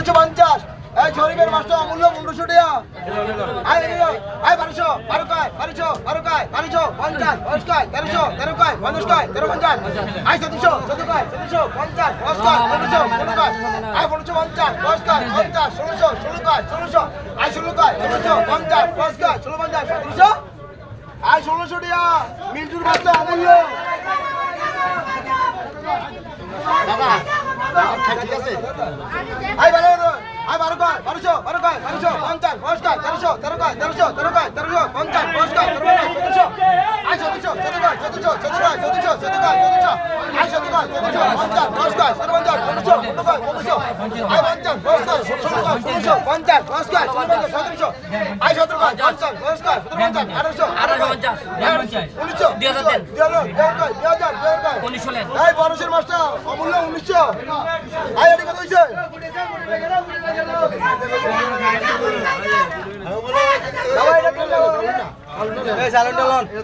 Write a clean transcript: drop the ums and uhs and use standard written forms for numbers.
1550 এই শরীফের মাস্টার অমূল্য 1500 টাকা I 1200 1200 50 1300 1350 I 1400 50 I 1550 50 1600 I 16 50 1750 I 1600 টাকা মিন্টুর মাস্টার অমূল্য বাবা ঠিক আছে আই ভালো আই 1200 50 1300 আই 1400 মানুষের মাস্টার অমূল্য 1900 আই এটি কত হয়েছে বাবা এটা